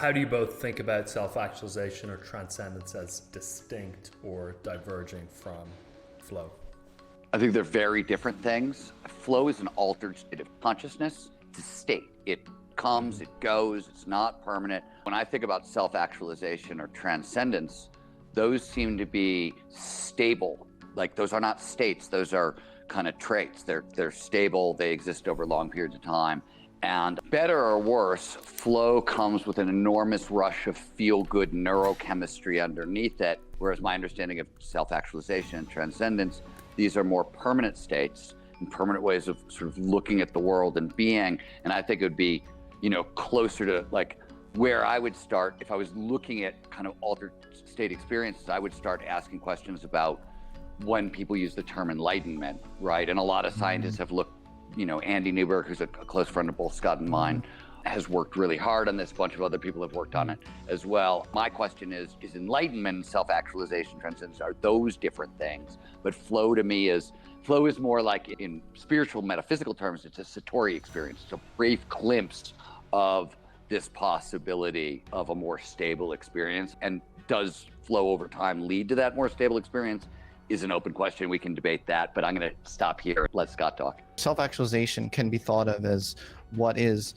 how do you both think about self-actualization or transcendence as distinct or diverging from flow? I think they're very different things. Flow is an altered state of consciousness. It's a state. It comes, it goes, it's not permanent. When I think about self-actualization or transcendence, those seem to be stable. Like, those are not states, those are kind of traits. They're stable, they exist over long periods of time. And better or worse, flow comes with an enormous rush of feel-good neurochemistry underneath it, whereas my understanding of self-actualization and transcendence, these are more permanent states and permanent ways of sort of looking at the world and being. And I think it would be, closer to like where I would start if I was looking at kind of altered state experiences. I would start asking questions about when people use the term enlightenment, right? And a lot of scientists have looked, Andy Newberg, who's a close friend of both Scott and mine, has worked really hard on this. A bunch of other people have worked on it as well. My question is enlightenment, self-actualization, transcendence, are those different things? But flow to me is more like, in spiritual metaphysical terms, it's a satori experience. It's a brief glimpse of this possibility of a more stable experience. And does flow over time lead to that more stable experience? Is an open question. We can debate that, but I'm going to stop here. Let Scott talk. Self-actualization can be thought of as what is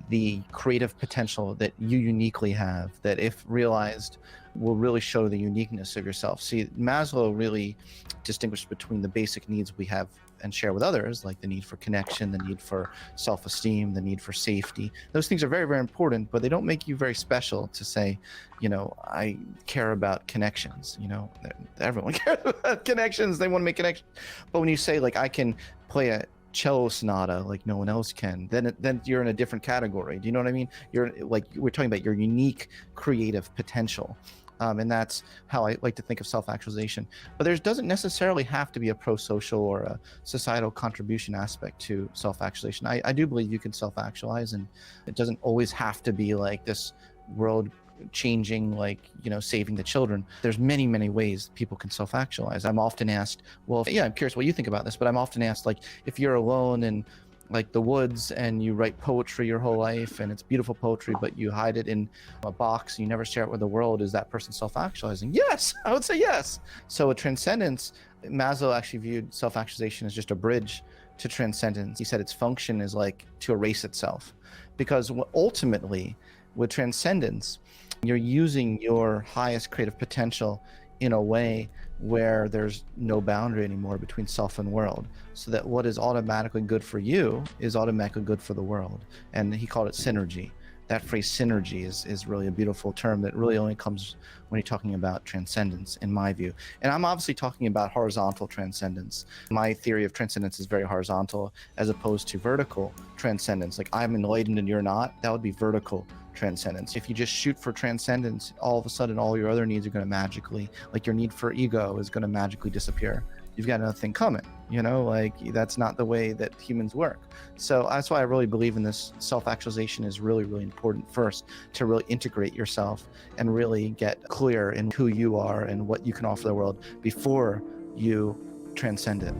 the creative potential that you uniquely have, that if realized will really show the uniqueness of yourself. See, Maslow really distinguished between the basic needs we have and share with others, like the need for connection, the need for self-esteem, the need for safety. Those things are very, very important, but they don't make you very special to say, I care about connections. Everyone cares about connections. They want to make connections. But when you say, like, I can play a cello sonata like no one else can, then you're in a different category. Do you know what I mean? You're like, we're talking about your unique creative potential. And that's how I like to think of self-actualization. But there doesn't necessarily have to be a pro-social or a societal contribution aspect to self-actualization. I do believe you can self-actualize, and it doesn't always have to be like this world changing, like, saving the children. There's many, many ways people can self-actualize. I'm often asked, well, I'm curious what you think about this, but I'm often asked, like, if you're alone in like the woods and you write poetry your whole life and it's beautiful poetry, but you hide it in a box and you never share it with the world, is that person self-actualizing? Yes, I would say yes. So with transcendence, Maslow actually viewed self-actualization as just a bridge to transcendence. He said its function is like to erase itself, because ultimately with transcendence, you're using your highest creative potential in a way where there's no boundary anymore between self and world, so that what is automatically good for you is automatically good for the world. And he called it synergy. That phrase synergy is really a beautiful term that really only comes when you're talking about transcendence, in my view. And I'm obviously talking about horizontal transcendence. My theory of transcendence is very horizontal, as opposed to vertical transcendence. Like, I'm enlightened and you're not, that would be vertical transcendence. If you just shoot for transcendence, all of a sudden all your other needs are going to magically, like your need for ego is going to magically disappear. You've got another thing coming, like that's not the way that humans work. So that's why I really believe in this. Self-actualization is really, really important first, to really integrate yourself and really get clear in who you are and what you can offer the world before you transcend it.